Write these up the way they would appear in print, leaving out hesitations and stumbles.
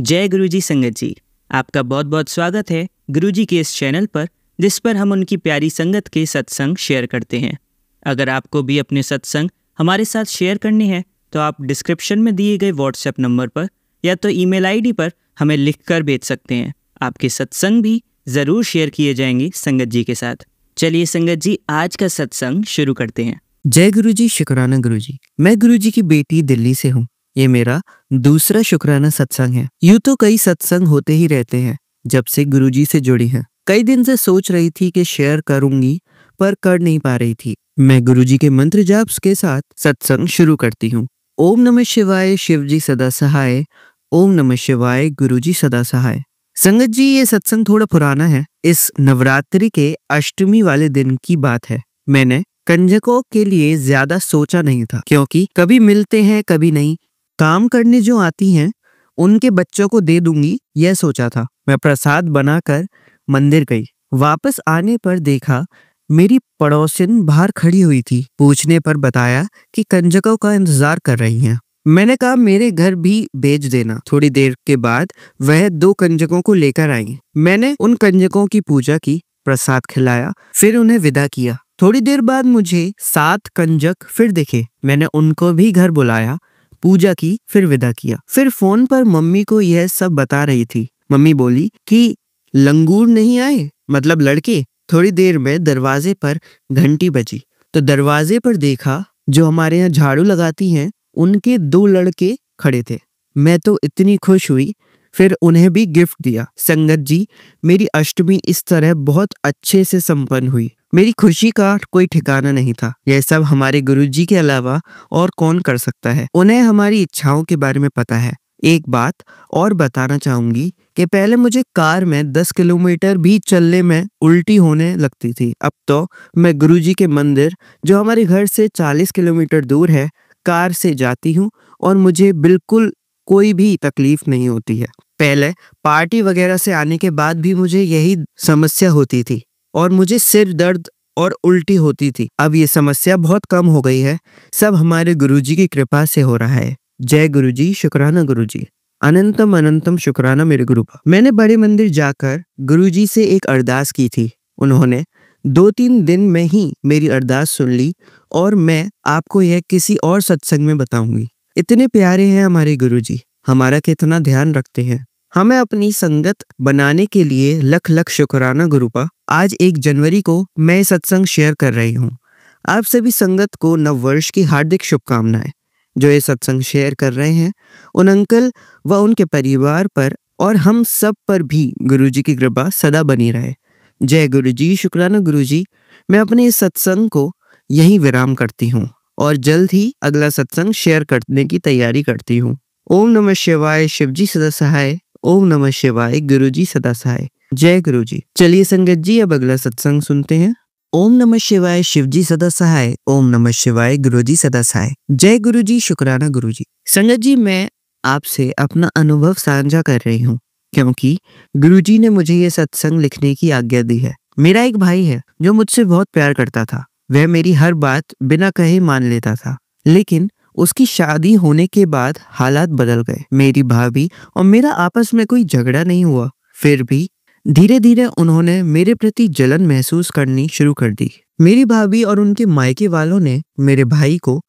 जय गुरुजी संगत जी, आपका बहुत बहुत स्वागत है गुरुजी के इस चैनल पर, जिस पर हम उनकी प्यारी संगत के सत्संग शेयर करते हैं। अगर आपको भी अपने सत्संग हमारे साथ शेयर करने हैं तो आप डिस्क्रिप्शन में दिए गए व्हाट्सएप नंबर पर या तो ईमेल आईडी पर हमें लिखकर भेज सकते हैं। आपके सत्संग भी ज़रूर शेयर किए जाएंगे संगत जी के साथ। चलिए संगत जी, आज का सत्संग शुरू करते हैं। जय गुरुजी, शुक्राना गुरुजी। मैं गुरुजी की बेटी दिल्ली से हूँ। ये मेरा दूसरा शुक्राना सत्संग है। यूँ तो कई सत्संग होते ही रहते हैं जब से गुरुजी से जुड़ी हैं। कई दिन से सोच रही थी कि शेयर करूंगी पर कर नहीं पा रही थी। मैं गुरुजी के मंत्र जाप के साथ सत्संग शुरू करती हूँ। ओम नमः शिवाय, शिवजी सदा सहाय। ओम नमः शिवाय, गुरुजी सदा सहाय। संगत जी, ये सत्संग थोड़ा पुराना है। इस नवरात्रि के अष्टमी वाले दिन की बात है। मैंने कंजकों के लिए ज्यादा सोचा नहीं था, क्योंकि कभी मिलते हैं कभी नहीं। काम करने जो आती हैं उनके बच्चों को दे दूंगी, यह सोचा था। मैं प्रसाद बनाकर मंदिर गई। वापस आने पर देखा मेरी पड़ोसिन बाहर खड़ी हुई थी। पूछने पर बताया कि कंजकों का इंतजार कर रही हैं। मैंने कहा मेरे घर भी भेज देना। थोड़ी देर के बाद वह 2 कंजकों को लेकर आई। मैंने उन कंजकों की पूजा की, प्रसाद खिलाया, फिर उन्हें विदा किया। थोड़ी देर बाद मुझे 7 कंजक फिर दिखे। मैंने उनको भी घर बुलाया, पूजा की, फिर विदा किया। फिर फोन पर मम्मी को यह सब बता रही थी। मम्मी बोली कि लंगूर नहीं आए, मतलब लड़के। थोड़ी देर में दरवाजे पर घंटी बजी तो दरवाजे पर देखा जो हमारे यहाँ झाड़ू लगाती हैं उनके 2 लड़के खड़े थे। मैं तो इतनी खुश हुई, फिर उन्हें भी गिफ्ट दिया। संगत जी, मेरी अष्टमी इस तरह बहुत अच्छे से संपन्न हुई। मेरी खुशी का कोई ठिकाना नहीं था। यह सब हमारे गुरुजी के अलावा और कौन कर सकता है। उन्हें हमारी इच्छाओं के बारे में पता है। एक बात और बताना चाहूंगी कि पहले मुझे कार में 10 किलोमीटर भी चलने में उल्टी होने लगती थी। अब तो मैं गुरुजी के मंदिर, जो हमारे घर से 40 किलोमीटर दूर है, कार से जाती हूँ और मुझे बिल्कुल कोई भी तकलीफ नहीं होती है। पहले पार्टी वगैरह से आने के बाद भी मुझे यही समस्या होती थी और मुझे सिर दर्द और उल्टी होती थी। अब ये समस्या बहुत कम हो गई है। सब हमारे गुरुजी की कृपा से हो रहा है। जय गुरुजी, शुक्राना गुरुजी। अनंतम अनंतम शुक्राना मेरे गुरु का। मैंने बड़े मंदिर जाकर गुरुजी से एक अरदास की थी। उन्होंने 2-3 दिन में ही मेरी अरदास सुन ली और मैं आपको यह किसी और सत्संग में बताऊंगी। इतने प्यारे हैं हमारे गुरुजी, हमारा कितना ध्यान रखते हैं। हमें अपनी संगत बनाने के लिए लख लख शुक्राना गुरु का। आज 1 जनवरी को मैं सत्संग शेयर कर रही हूँ। आप सभी संगत को नववर्ष की हार्दिक शुभकामनाएं। जो ये सत्संग शेयर कर रहे हैं उन अंकल व उनके परिवार पर और हम सब पर भी गुरुजी की कृपा सदा बनी रहे। जय गुरुजी, शुक्राना गुरुजी। मैं अपने इस सत्संग को यहीं विराम करती हूँ और जल्द ही अगला सत्संग शेयर करने की तैयारी करती हूँ। ओम नमः शिवाय, शिवजी सदा सहाय। ओम नमः शिवाय, गुरुजी सदा सहाय। जय गुरुजी। चलिए संगत जी, अब अगला सत्संग सुनते हैं। ओम नमः शिवाय, शिवजी सदा सहाय। ओम नमः शिवाय, गुरुजी सदा सहाय। जय गुरुजी, शुक्राना गुरुजी। संगत जी, मैं आपसे अपना अनुभव साझा कर रही हूँ क्योंकि गुरुजी ने मुझे ये सत्संग लिखने की आज्ञा दी है। मेरा एक भाई है जो मुझसे बहुत प्यार करता था। वह मेरी हर बात बिना कहे मान लेता था, लेकिन उसकी शादी होने के बाद हालात बदल गए। मेरी भाभी और मेरा आपस में कोई झगड़ा नहीं हुआ, फिर भी धीरे धीरे उन्होंने मेरे प्रति जलन महसूस करनी शुरू कर दी। मेरी भाभी और उनके मायके वालों ने मेरे भाई को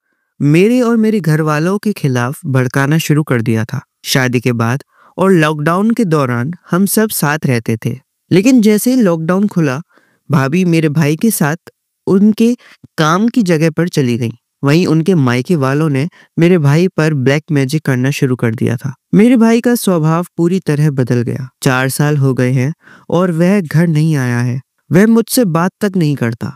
मेरे और मेरे घर वालों के खिलाफ भड़काना शुरू कर दिया था। शादी के बाद और लॉकडाउन के दौरान हम सब साथ रहते थे, लेकिन जैसे ही लॉकडाउन खुला, भाभी मेरे भाई के साथ उनके काम की जगह पर चली गई। वहीं उनके मायके वालों ने मेरे भाई पर ब्लैक मैजिक करना शुरू कर दिया था। मेरे भाई का स्वभाव पूरी तरह बदल गया। 4 साल हो गए हैं और वह घर नहीं आया है। वह मुझसे बात तक नहीं करता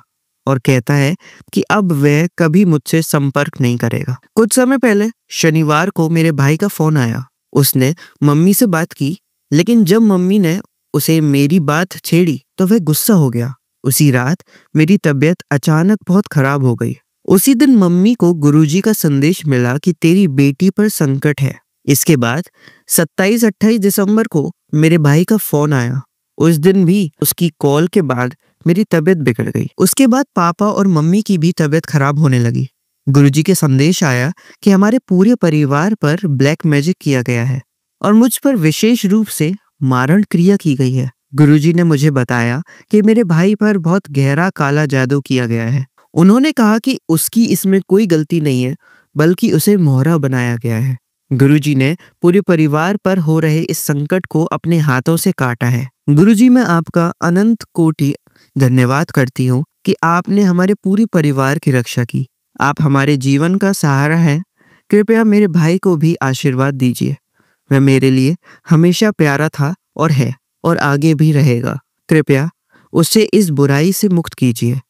और कहता है कि अब वह कभी मुझसे संपर्क नहीं करेगा। कुछ समय पहले शनिवार को मेरे भाई का फोन आया। उसने मम्मी से बात की, लेकिन जब मम्मी ने उसे मेरी बात छेड़ी तो वह गुस्सा हो गया। उसी रात मेरी तबीयत अचानक बहुत खराब हो गई। उसी दिन मम्मी को गुरुजी का संदेश मिला कि तेरी बेटी पर संकट है। इसके बाद 27-28 दिसंबर को मेरे भाई का फोन आया। उस दिन भी उसकी कॉल के बाद मेरी तबीयत बिगड़ गई। उसके बाद पापा और मम्मी की भी तबीयत खराब होने लगी। गुरुजी के संदेश आया कि हमारे पूरे परिवार पर ब्लैक मैजिक किया गया है। और मुझ पर विशेष रूप से मारण क्रिया की गई है। गुरुजी ने मुझे बताया कि मेरे भाई पर बहुत गहरा काला जादू किया गया है। उन्होंने कहा कि उसकी इसमें कोई गलती नहीं है, बल्कि उसे मोहरा बनाया गया है। गुरुजी ने पूरे परिवार पर हो रहे इस संकट को अपने हाथों से काटा है। गुरुजी, मैं आपका अनंत कोटि धन्यवाद करती हूँ कि आपने हमारे पूरे परिवार की रक्षा की। आप हमारे जीवन का सहारा हैं। कृपया मेरे भाई को भी आशीर्वाद दीजिए। वह मेरे लिए हमेशा प्यारा था और है और आगे भी रहेगा। कृपया उसे इस बुराई से मुक्त कीजिए।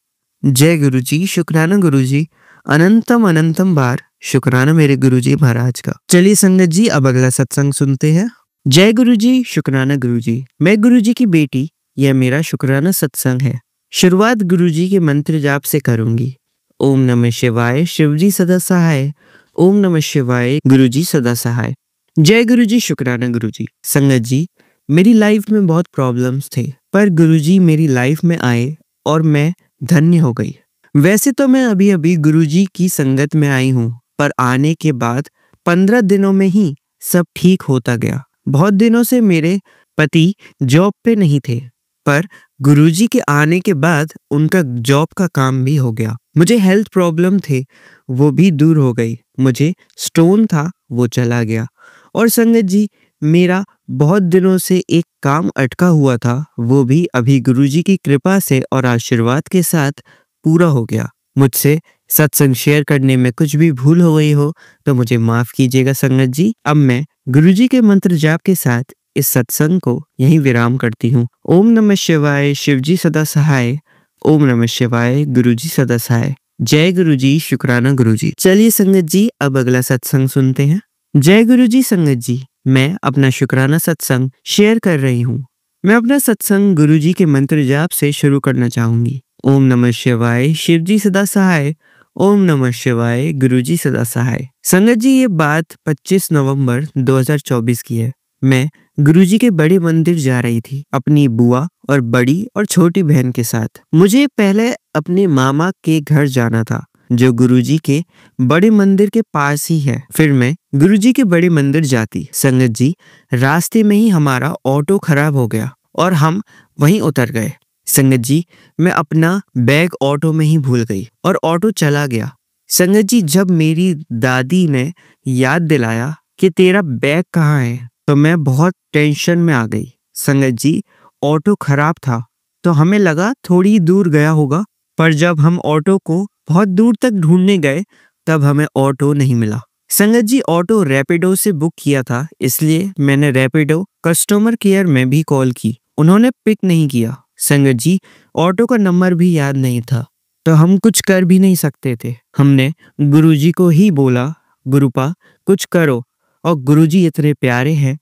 जय गुरुजी। शुक्राना गुरुजी, अनंतम अनंतम बार शुक्राना मेरे गुरुजी महाराज का। चलिए संगत जी, अब अगला सत्संग सुनते हैं। जय गुरुजी। शुक्राना गुरुजी, मैं गुरुजी की बेटी, यह मेरा शुक्राना सत्संग है। शुरुआत गुरुजी के मंत्र जाप से करूंगी। ओम नमः शिवाय, शिवजी सदा सहाय। ओम नमः शिवाय, गुरुजी सदा सहाय। जय गुरुजी। शुक्राना गुरुजी। संगत जी, मेरी लाइफ में बहुत प्रॉब्लम्स थे, पर गुरुजी मेरी लाइफ में आए और मैं धन्य हो गई। वैसे तो मैं अभी अभी गुरुजी की संगत में आई हूँ, पर आने के बाद 15 दिनों में ही सब ठीक होता गया। बहुत दिनों से मेरे पति जॉब पे नहीं थे, पर गुरुजी के आने के बाद उनका जॉब का काम भी हो गया। मुझे हेल्थ प्रॉब्लम थे, वो भी दूर हो गई। मुझे स्टोन था, वो चला गया। और संगत जी, मेरा बहुत दिनों से एक काम अटका हुआ था, वो भी अभी गुरुजी की कृपा से और आशीर्वाद के साथ पूरा हो गया। मुझसे सत्संग शेयर करने में कुछ भी भूल हो गई हो तो मुझे माफ कीजिएगा संगत जी। अब मैं गुरुजी के मंत्र जाप के साथ इस सत्संग को यहीं विराम करती हूँ। ओम नमः शिवाय, शिवजी सदा सहाय। ओम नमः शिवाय, गुरुजी सदा सहाय। जय गुरुजी। शुक्राना गुरुजी। चलिए संगत जी, अब अगला सत्संग सुनते हैं। जय गुरुजी। संगत जी, मैं अपना शुक्राना सत्संग शेयर कर रही हूँ। मैं अपना सत्संग गुरुजी के मंत्र जाप से शुरू करना चाहूंगी। ओम नमः शिवाय, शिवजी सदा सहाय। ओम नमः शिवाय, गुरुजी सदा सहाय। संगत जी, ये बात 25 नवंबर 2024 की है। मैं गुरुजी के बड़े मंदिर जा रही थी अपनी बुआ और बड़ी और छोटी बहन के साथ। मुझे पहले अपने मामा के घर जाना था, जो गुरुजी के बड़े मंदिर के पास ही है। फिर मैं गुरुजी के बड़े मंदिर जाती। संगत जी, रास्ते में ही हमारा ऑटो खराब हो गया और हम वहीं उतर गए। संगत जी, मैं अपना बैग ऑटो में ही भूल गई और ऑटो चला गया। संगत जी, जब मेरी दादी ने याद दिलाया कि तेरा बैग कहाँ है, तो मैं बहुत टेंशन में आ गई। संगत जी, ऑटो खराब था तो हमें लगा थोड़ी दूर गया होगा, पर जब हम ऑटो को बहुत दूर तक ढूंढने गए तब हमें ऑटो नहीं मिला। संगत जी, ऑटो रैपिडो से बुक किया था, इसलिए मैंने रैपिडो कस्टमर केयर में भी कॉल की, उन्होंने पिक नहीं किया। संगत जी, ऑटो का नंबर भी याद नहीं था, तो हम कुछ कर भी नहीं सकते थे। हमने गुरुजी को ही बोला, गुरुपा कुछ करो, और गुरुजी इतने प्यारे हैं,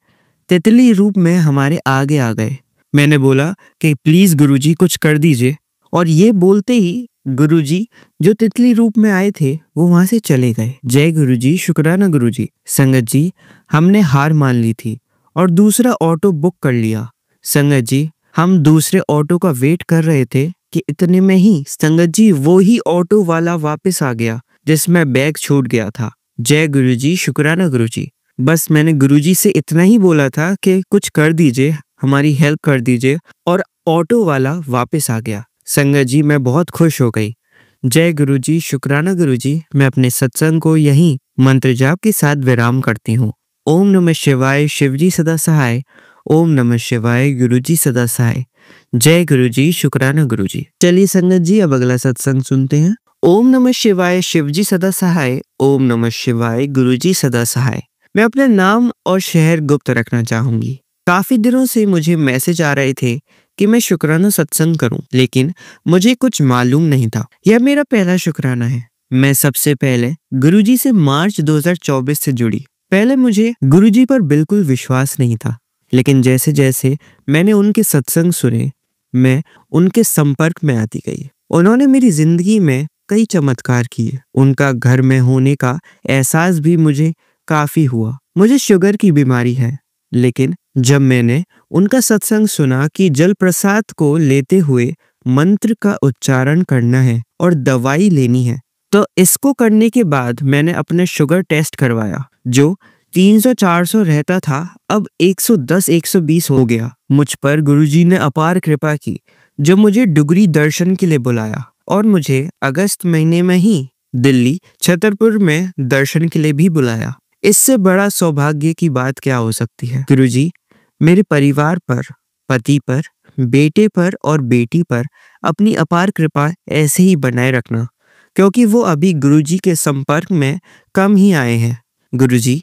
तितली रूप में हमारे आगे आ गए। मैंने बोला कि प्लीज गुरुजी कुछ कर दीजिए, और ये बोलते ही गुरुजी जो तितली रूप में आए थे वो वहां से चले गए। जय गुरुजी। शुक्राना गुरुजी। संगत जी, हमने हार मान ली थी और दूसरा ऑटो बुक कर लिया। संगत जी, हम दूसरे ऑटो का वेट कर रहे थे कि इतने में ही संगत जी वो ही ऑटो वाला वापस आ गया जिसमें बैग छूट गया था। जय गुरुजी। शुक्राना गुरुजी। बस मैंने गुरुजी से इतना ही बोला था कि कुछ कर दीजिए, हमारी हेल्प कर दीजिए, और ऑटो वाला वापस आ गया। संगत जी, मैं बहुत खुश हो गई। जय गुरुजी। शुक्राना गुरुजी। मैं अपने सत्संग को यहीं मंत्र जाप के साथ विराम करती हूँ। ओम नमः शिवाय, शिवजी सदा सहाय। ओम नमः शिवाय, गुरुजी सदा सहाय। जय गुरुजी। शुक्राना गुरुजी। चलिए संगत जी, अब अगला सत्संग सुनते हैं। ओम नमः शिवाय, शिवजी सदा सहाय। ओम नमः शिवाय, गुरुजी सदा सहाय। मैं अपना नाम और शहर गुप्त रखना चाहूंगी। काफी दिनों से मुझे मैसेज आ रहे थे कि मैं शुक्राना सत्संग करूं, लेकिन मुझे कुछ मालूम नहीं था। यह मेरा पहला शुक्राना है। मैं सबसे पहले गुरुजी से मार्च 2024 से जुड़ी। पहले मुझे गुरुजी पर बिल्कुल विश्वास नहीं था, लेकिन जैसे जैसे मैंने उनके सत्संग सुने, मैं उनके संपर्क में आती गई। उन्होंने मेरी जिंदगी में कई चमत्कार किए। उनका घर में होने का एहसास भी मुझे काफी हुआ। मुझे शुगर की बीमारी है, लेकिन जब मैंने उनका सत्संग सुना कि जल प्रसाद को लेते हुए मंत्र का उच्चारण करना है और दवाई लेनी है, तो इसको करने के बाद मैंने अपने शुगर टेस्ट करवाया, जो 300-400 रहता था, अब 110-120 हो गया। मुझ पर गुरुजी ने अपार कृपा की, जो मुझे डुगरी दर्शन के लिए बुलाया और मुझे अगस्त महीने में ही दिल्ली छतरपुर में दर्शन के लिए भी बुलाया। इससे बड़ा सौभाग्य की बात क्या हो सकती है। गुरुजी, मेरे परिवार पर, पति पर, बेटे पर और बेटी पर अपनी अपार कृपा ऐसे ही बनाए रखना, क्योंकि वो अभी गुरुजी के संपर्क में कम ही आए हैं। गुरुजी,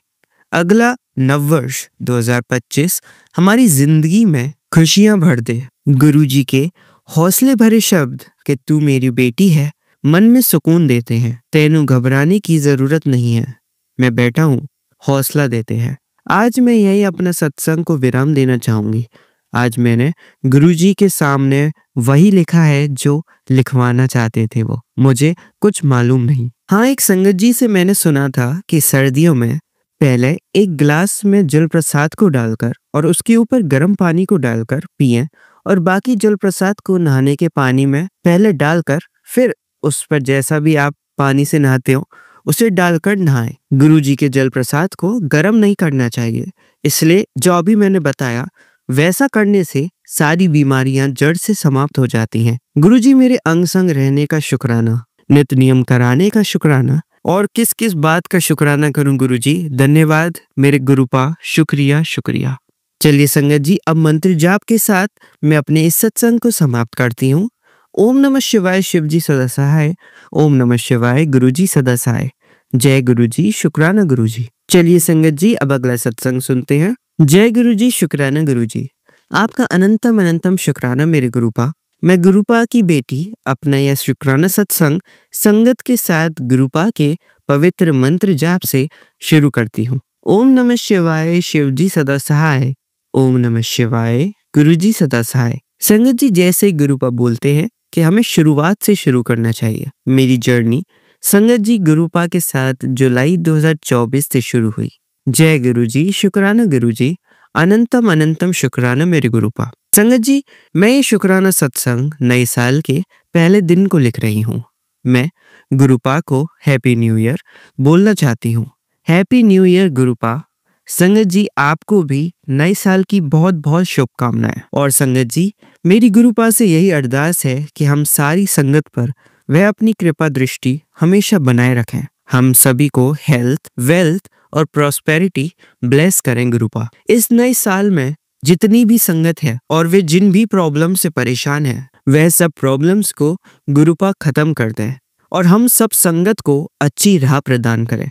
अगला नववर्ष 2025 हमारी जिंदगी में खुशियां भर दे। गुरुजी के हौसले भरे शब्द कि तू मेरी बेटी है मन में सुकून देते हैं। तेनू घबराने की जरूरत नहीं है, मैं बैठा हूँ, हौसला देते हैं। आज मैं यही अपना सत्संग को विराम देना चाहूंगी। आज मैंने गुरुजी के सामने वही लिखा है जो लिखवाना चाहते थे वो। मुझे कुछ मालूम नहीं। हाँ, एक संगत जी से मैंने सुना था कि सर्दियों में पहले एक गिलास में जल प्रसाद को डालकर और उसके ऊपर गर्म पानी को डालकर पिएं और बाकी जल प्रसाद को नहाने के पानी में पहले डालकर फिर उस पर जैसा भी आप पानी से नहाते हो उसे डालकर नहाएं। गुरुजी के जल प्रसाद को गर्म नहीं करना चाहिए, इसलिए जो अभी मैंने बताया वैसा करने से सारी बीमारियां जड़ से समाप्त हो जाती हैं। गुरुजी मेरे अंग संग रहने का शुक्राना, नित्य नियम कराने का शुक्राना, और किस किस बात का शुक्राना करूं गुरुजी। धन्यवाद मेरे गुरुपा, शुक्रिया शुक्रिया। चलिए संगत जी, अब मंत्र जाप के साथ मैं अपने इस सत्संग को समाप्त करती हूँ। ओम नमः शिवाय, शिव जी सदा सहाय। ओम नमः शिवाय, गुरुजी सदा सहाय। जय गुरुजी, शुक्राना गुरुजी। चलिए संगत जी, अब अगला सत्संग सुनते हैं। जय गुरुजी, शुक्राना गुरुजी। आपका अनंतम अनंतम शुक्राना मेरे गुरुपा। मैं गुरुपा की बेटी अपना यह शुक्राना सत्संग संगत के साथ गुरुपा के पवित्र मंत्र जाप से शुरू करती हूँ। ओम नमः शिवाय, शिव जी सदा सहाय। ओम नमः शिवाय, गुरुजी सदा सहाय। संगत जी, जैसे गुरुपा बोलते हैं कि हमें शुरुआत से शुरू करना चाहिए। मेरी जर्नी संगत जी गुरुपा के साथ जुलाई 2024 से शुरू हुई। जय गुरुजी, शुक्राना गुरुजी। अनंतम अनंतम शुक्राना मेरे गुरुपा। संगत जी, मैं ये शुक्राना सत्संग नए साल के पहले दिन को लिख रही हूँ। मैं गुरुपा को हैप्पी न्यू ईयर बोलना चाहती हूँ। Happy new year गुरुपा। संगत जी, आपको भी नए साल की बहुत बहुत शुभकामनाएं। और संगत जी, मेरी गुरुपा से यही अरदास है कि हम सारी संगत पर वह अपनी कृपा दृष्टि हमेशा बनाए रखें। हम सभी को हेल्थ, वेल्थ और प्रॉस्पेरिटी ब्लेस करें गुरुपा। इस नए साल में जितनी भी संगत है और वे जिन भी प्रॉब्लम से परेशान है, वह सब प्रॉब्लम्स को गुरुपा खत्म कर दें और हम सब संगत को अच्छी राह प्रदान करें।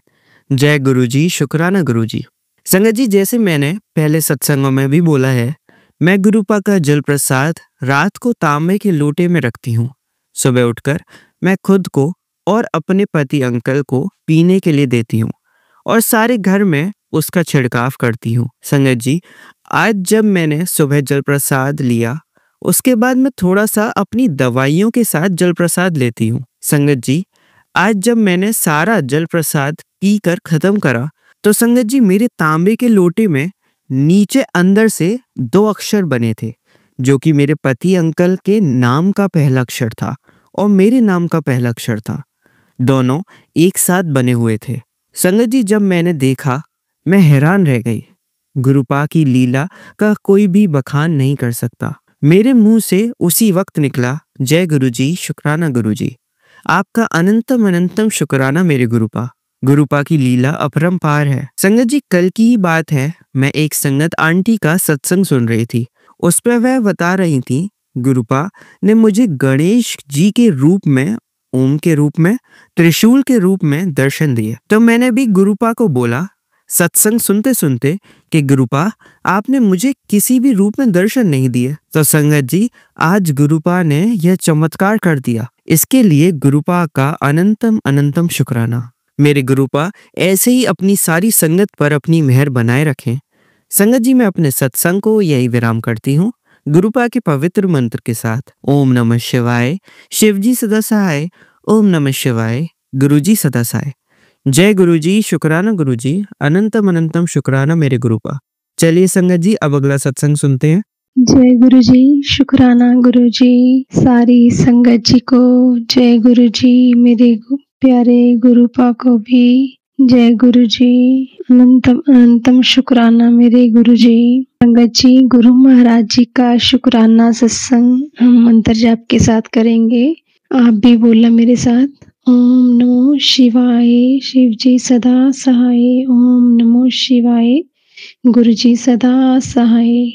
जय गुरुजी, शुक्राना गुरुजी। संगत जी, जैसे मैंने पहले सत्संगों में भी बोला है, मैं गुरुपा का जल प्रसाद रात को तांबे के लोटे में रखती हूँ। सुबह उठकर मैं खुद को और अपने पति अंकल को पीने के लिए देती हूँ और सारे घर में उसका छिड़काव करती हूँ। संगत जी, आज जब मैंने सुबह जल प्रसाद लिया, उसके बाद मैं थोड़ा सा अपनी दवाइयों के साथ जल प्रसाद लेती हूँ। संगत जी, आज जब मैंने सारा जल प्रसाद पीकर खत्म करा, तो संगत जी मेरे तांबे के लोटे में नीचे अंदर से 2 अक्षर बने थे, जो कि मेरे पति अंकल के नाम का पहला अक्षर था और मेरे नाम का पहला अक्षर था। दोनों एक साथ बने हुए थे। संगत जी, जब मैंने देखा, मैं हैरान रह गई। गुरुपा की लीला का कोई भी बखान नहीं कर सकता। मेरे मुंह से उसी वक्त निकला, जय गुरुजी, शुक्राना गुरुजी। आपका अनंतम अनंतम शुक्राना मेरे गुरुपा। गुरुपा की लीला अपरंपार है। संगत जी, कल की ही बात है, मैं एक संगत आंटी का सत्संग सुन रही थी। उस पर वह बता रही थी, गुरुपा ने मुझे गणेश जी के रूप में, ओम के रूप में, त्रिशूल के रूप में दर्शन दिए। तो मैंने भी गुरुपा को बोला सत्संग सुनते सुनते कि गुरुपा, आपने मुझे किसी भी रूप में दर्शन नहीं दिए। तो संगत जी, आज गुरुपा ने यह चमत्कार कर दिया। इसके लिए गुरुपा का अनंतम अनंतम शुक्राना। मेरे गुरुपा ऐसे ही अपनी सारी संगत पर अपनी मेहर बनाए रखें। संगत जी, मैं अपने सत्संग को यही विराम करती हूँ गुरुपा के पवित्र मंत्र के साथ। ओम नमः शिवाय, शिव जी सदा सहाय। ओम नमः शिवाय, गुरुजी सदा सहाय। जय गुरुजी, शुक्राना गुरुजी। अनंतम अनंतम शुक्राना मेरे गुरुपा। चलिए संगत जी, अब अगला सत्संग सुनते हैं। जय गुरुजी, शुक्राना गुरुजी। सारी संगत जी को जय गुरुजी। मेरे प्यारे गुरुपा को भी जय गुरुजी। अनंतम अनंतम शुक्राना मेरे गुरुजी। संगत जी, गुरु महाराज जी का शुक्राना सत्संग हम मंत्र जाप के साथ करेंगे। आप भी बोलना मेरे साथ। ओम नमो शिवाय, शिव जी सदा सहाय। ओम नमो शिवाय, गुरु जी सदा सहाय।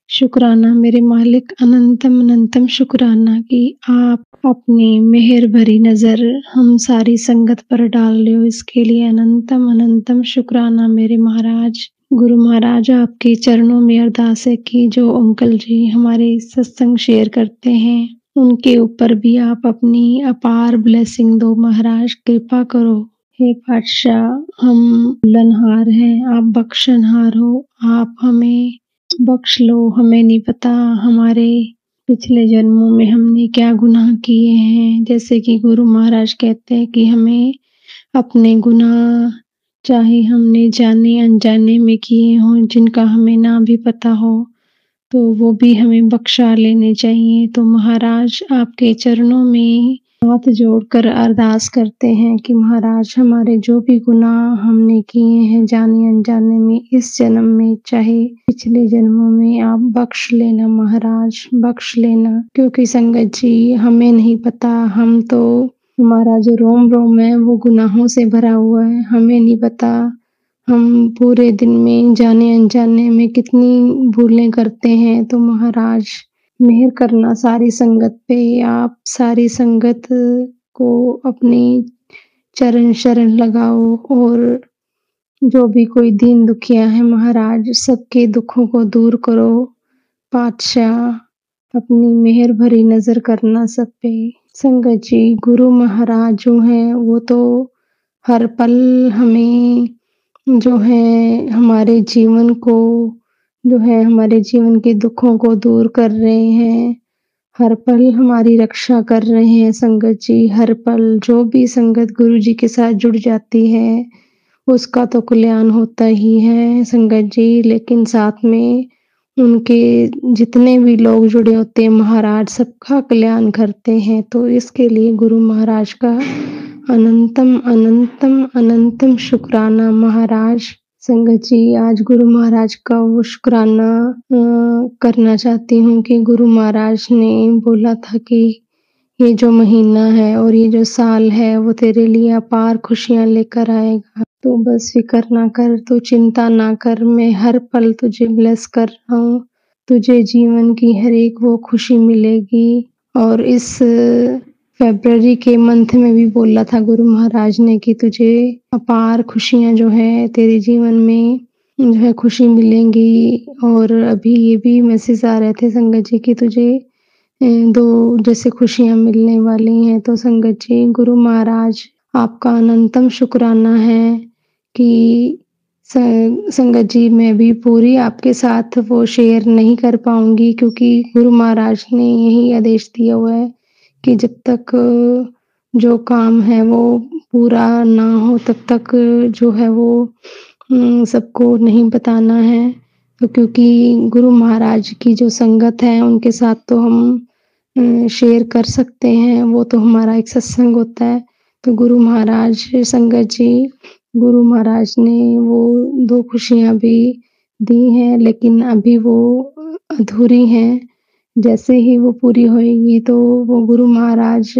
शुक्राना मेरे मालिक, अनंतम अनंतम शुक्राना कि आप अपनी मेहर भरी नजर हम सारी संगत पर डाल रहे हो, इसके लिए अनंतम अनंतम शुक्राना मेरे महाराज। गुरु महाराज, आपके चरणों में अरदास है कि जो अंकल जी हमारे सत्संग शेयर करते हैं उनके ऊपर भी आप अपनी अपार ब्लेसिंग दो महाराज, कृपा करो। हे पातशाह, हम भूलनहार हैं, आप बख्शनहार हो, आप हमें बख्श लो। हमें नहीं पता हमारे पिछले जन्मों में हमने क्या गुनाह किए हैं। जैसे कि गुरु महाराज कहते हैं कि हमें अपने गुनाह, चाहे हमने जाने अनजाने में किए हों, जिनका हमें ना भी पता हो, तो वो भी हमें बख्शा लेने चाहिए। तो महाराज, आपके चरणों में हाथ जोड़कर अरदास करते हैं कि महाराज, हमारे जो भी गुनाह हमने किए हैं जाने अनजाने में, इस जन्म में चाहे पिछले जन्मों में, आप बख्श लेना महाराज, बख्श लेना। क्योंकि संगत जी, हमें नहीं पता, हम तो, हमारा जो रोम रोम है वो गुनाहों से भरा हुआ है। हमें नहीं पता हम पूरे दिन में जाने अनजाने में कितनी भूलें करते हैं। तो महाराज, मेहर करना सारी संगत पे। आप सारी संगत को अपनी चरण शरण लगाओ, और जो भी कोई दीन दुखिया है महाराज, सबके दुखों को दूर करो। पातशाह, अपनी मेहर भरी नजर करना सब पे। संगत जी, गुरु महाराज जो हैं वो तो हर पल हमें जो है हमारे जीवन को, जो है हमारे जीवन के दुखों को दूर कर रहे हैं, हर पल हमारी रक्षा कर रहे हैं। संगत जी, हर पल जो भी संगत गुरु जी के साथ जुड़ जाती है उसका तो कल्याण होता ही है संगत जी, लेकिन साथ में उनके जितने भी लोग जुड़े होते हैं महाराज, सबका कल्याण करते हैं। तो इसके लिए गुरु महाराज का अनंतम अनंतम अनंतम शुक्राना महाराज। संगत जी, आज गुरु महाराज का वो शुक्राना करना चाहती हूँ कि गुरु महाराज ने बोला था कि ये जो महीना है और ये जो साल है वो तेरे लिए अपार खुशियाँ लेकर आएगा। तो बस फिक्र ना कर, तो चिंता ना कर, मैं हर पल तुझे ब्लेस कर रहा हूँ। तुझे जीवन की हर एक वो खुशी मिलेगी। और इस फरवरी के मंथ में भी बोला था गुरु महाराज ने कि तुझे अपार खुशियाँ जो है तेरे जीवन में जो है खुशी मिलेंगी। और अभी ये भी मैसेज आ रहे थे संगत जी कि तुझे 2 जैसे खुशियाँ मिलने वाली हैं। तो संगत जी, गुरु महाराज आपका अनंतम शुक्राना है कि संगत जी, मैं भी पूरी आपके साथ वो शेयर नहीं कर पाऊंगी, क्योंकि गुरु महाराज ने यही आदेश दिया हुआ है कि जब तक जो काम है वो पूरा ना हो तब तक जो है वो सबको नहीं बताना है। तो क्योंकि गुरु महाराज की जो संगत है उनके साथ तो हम शेयर कर सकते हैं, वो तो हमारा एक सत्संग होता है। तो गुरु महाराज, संगत जी, गुरु महाराज ने वो 2 खुशियाँ भी दी हैं, लेकिन अभी वो अधूरी हैं। जैसे ही वो पूरी होएगी तो वो गुरु महाराज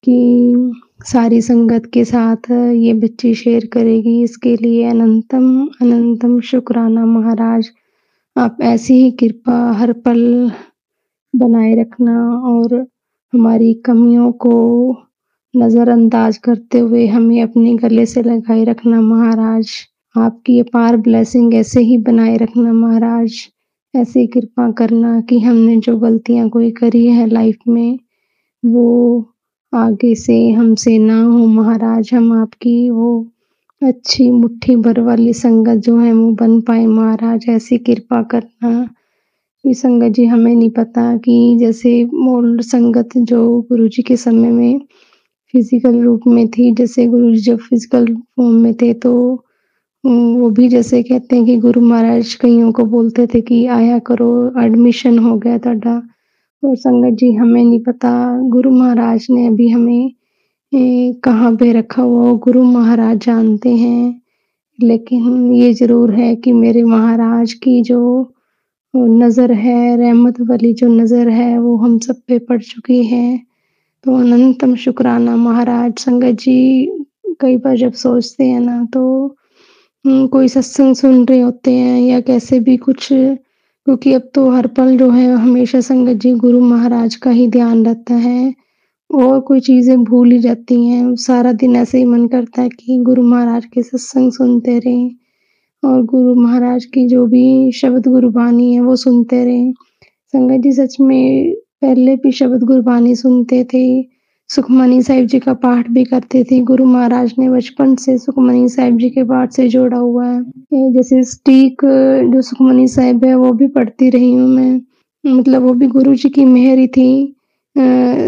की सारी संगत के साथ ये बच्ची शेयर करेगी। इसके लिए अनंतम अनंतम शुक्राना महाराज। आप ऐसी ही कृपा हर पल बनाए रखना, और हमारी कमियों को नज़रअंदाज करते हुए हमें अपने गले से लगाए रखना महाराज। आपकी अपार ब्लेसिंग ऐसे ही बनाए रखना महाराज। ऐसी कृपा करना कि हमने जो गलतियाँ कोई करी है लाइफ में वो आगे से हमसे ना हो महाराज। हम आपकी वो अच्छी मुट्ठी भर वाली संगत जो है वो बन पाए महाराज। ऐसी कृपा करना कि संगत जी, हमें नहीं पता कि जैसे ओल्ड संगत जो गुरुजी के समय में फिजिकल रूप में थी, जैसे गुरुजी जब फिजिकल फॉर्म में थे तो वो भी जैसे कहते हैं कि गुरु महाराज कईयों को बोलते थे कि आया करो, एडमिशन हो गया ਤੁਹਾਡਾ। और संगत जी, हमें नहीं पता गुरु महाराज ने अभी हमें कहाँ पे रखा हुआ, गुरु महाराज जानते हैं। लेकिन ये ज़रूर है कि मेरे महाराज की जो नज़र है, रहमत वाली जो नज़र है, वो हम सब पे पड़ चुकी है। तो अनंतम शुक्राना महाराज। संगत जी, कई बार जब सोचते हैं ना तो कोई सत्संग सुन रहे होते हैं या कैसे भी कुछ, क्योंकि अब तो हर पल जो है हमेशा संगत जी गुरु महाराज का ही ध्यान रहता है और कोई चीज़ें भूल ही जाती हैं। सारा दिन ऐसे ही मन करता है कि गुरु महाराज के सत्संग सुनते रहें और गुरु महाराज की जो भी शब्द गुरबानी है वो सुनते रहें। संगत जी, सच में पहले भी शब्द गुरबानी सुनते थे, सुखमनी साहिब जी का पाठ भी करते थे। गुरु महाराज ने बचपन से सुखमनी साहिब जी के पाठ से जोड़ा हुआ है। जैसे स्टीक जो सुखमनी साहिब है वो भी पढ़ती रही हूँ मैं, मतलब वो भी गुरु जी की मेहर ही थी।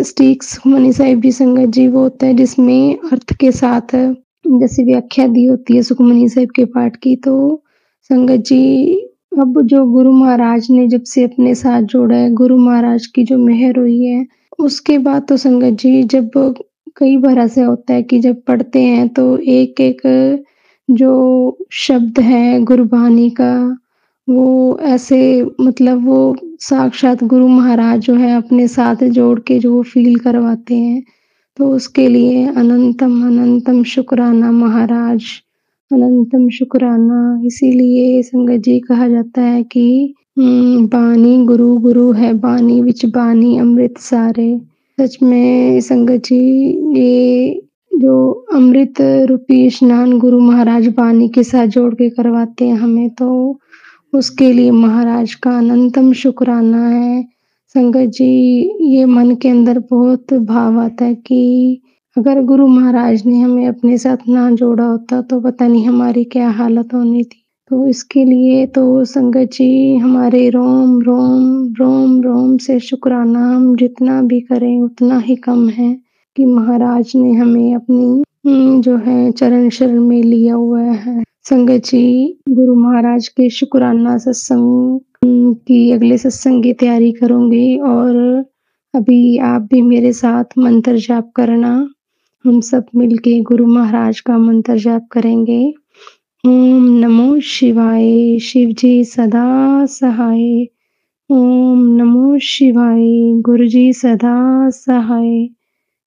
स्टीक सुखमनी साहिब जी संगत जी वो होता है जिसमें अर्थ के साथ जैसे व्याख्या दी होती है सुखमनी साहिब के पाठ की। तो संगत जी, अब जो गुरु महाराज ने जब से अपने साथ जोड़ा है, गुरु महाराज की जो मेहर हुई है, उसके बाद तो संगत जी जब कई बार ऐसा होता है कि जब पढ़ते हैं तो एक-एक जो शब्द है गुरबानी का, वो ऐसे मतलब वो साक्षात गुरु महाराज जो है अपने साथ जोड़ के जो फ़ील करवाते हैं। तो उसके लिए अनंतम अनंतम शुक्राना महाराज, अनंतम शुक्राना। इसीलिए संगत जी कहा जाता है कि बानी गुरु गुरु है बानी विच बानी अमृत सारे। सच में संगत जी, ये जो अमृत रूपी स्नान गुरु महाराज बानी के साथ जोड़ के करवाते हैं हमें, तो उसके लिए महाराज का अनंतम शुक्राना है। संगत जी, ये मन के अंदर बहुत भाव आता है कि अगर गुरु महाराज ने हमें अपने साथ ना जोड़ा होता तो पता नहीं हमारी क्या हालत होनी थी। तो इसके लिए तो संगत जी हमारे रोम रोम रोम रोम से शुक्राना हम जितना भी करें उतना ही कम है कि महाराज ने हमें अपनी जो है चरण शरण में लिया हुआ है। संगत जी, गुरु महाराज के शुक्राना सत्संग की अगले सत्संग की तैयारी करूँगी और अभी आप भी मेरे साथ मंत्र जाप करना। हम सब मिलके गुरु महाराज का मंत्र जाप करेंगे। ओम नमो शिवाय, शिव जी सदा सहाय। ओम नमो शिवाय, गुरु जी सदा सहाय।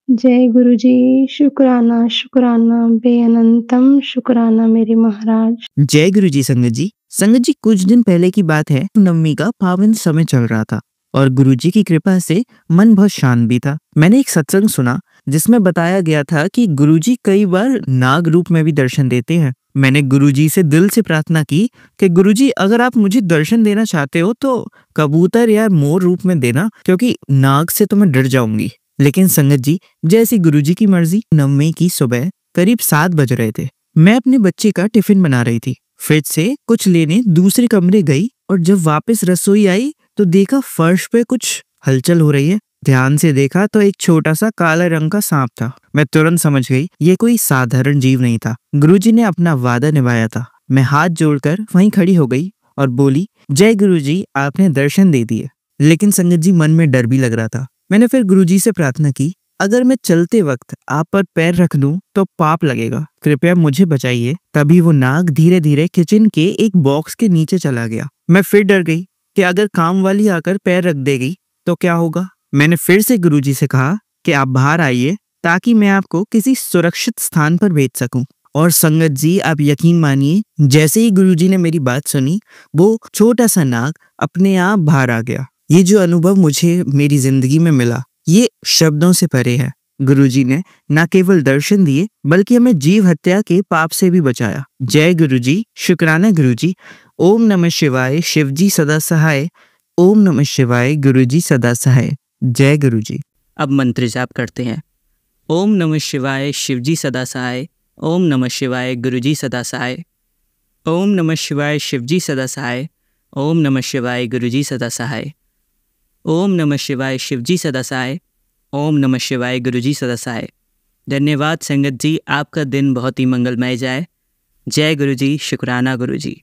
जय गुरु जी। शुक्राना शुक्राना बेअनंतम शुक्राना मेरे महाराज। जय गुरु जी। संगत जी, कुछ दिन पहले की बात है, नवमी का पावन समय चल रहा था और गुरुजी की कृपा से मन बहुत शांत भी था। मैंने एक सत्संग सुना जिसमें बताया गया था कि गुरुजी कई बार नाग रूप में भी दर्शन देते हैं। मैंने गुरुजी से दिल से प्रार्थना की कि गुरुजी, अगर आप मुझे दर्शन देना चाहते हो तो कबूतर या मोर रूप में देना, क्योंकि नाग से तो मैं डर जाऊंगी। लेकिन संगत जी, जैसी गुरुजी की मर्जी, नवमी की सुबह करीब 7 बज रहे थे। मैं अपने बच्चे का टिफिन बना रही थी। फ्रिज से कुछ लेने दूसरे कमरे गई और जब वापस रसोई आई तो देखा फर्श पे कुछ हलचल हो रही है। ध्यान से देखा तो एक छोटा सा काला रंग का सांप था। मैं तुरंत समझ गई ये कोई साधारण जीव नहीं था। गुरुजी ने अपना वादा निभाया था। मैं हाथ जोड़कर वहीं खड़ी हो गई और बोली, जय गुरुजी, आपने दर्शन दे दिए। लेकिन संगत जी, मन में डर भी लग रहा था। मैंने फिर गुरुजी से प्रार्थना की, अगर मैं चलते वक्त आप पर पैर रख दूं तो पाप लगेगा, कृपया मुझे बचाइए। तभी वो नाग धीरे धीरे किचन के एक बॉक्स के नीचे चला गया। मैं फिर डर गई कि अगर काम वाली आकर पैर रख देगी तो क्या होगा। मैंने फिर से गुरुजी से कहा कि आप बाहर आइए ताकि मैं आपको किसी सुरक्षित स्थान पर भेज सकूं। और संगत जी, आप यकीन मानिए, जैसे ही गुरुजी ने मेरी बात सुनी, वो छोटा सा नाग अपने आप बाहर आ गया। ये जो अनुभव मुझे मेरी जिंदगी में मिला, ये शब्दों से परे है। गुरुजी ने न केवल दर्शन दिए बल्कि हमें जीव हत्या के पाप से भी बचाया। जय गुरुजी, शुक्राना गुरुजी। ओम नमः शिवाय, शिवजी सदा सहाय। ओम नमः शिवाय, गुरुजी सदा सहाय। जय गुरुजी। अब मंत्र जाप करते हैं। ओम नमः शिवाय, शिवजी सदा सहाय। ओम नमः शिवाय, गुरुजी सदा सहाय। ओम नमः शिवाय, शिवजी सदा सहाय। ओम नमः शिवाय, गुरुजी सदा सहाय। ओम नमः शिवाय, शिवजी सदा सहाय। ओम नमः शिवाय, गुरुजी सदा सहाय। धन्यवाद संगत जी, आपका दिन बहुत ही मंगलमय जाए। जय गुरुजी, शुक्राना गुरुजी।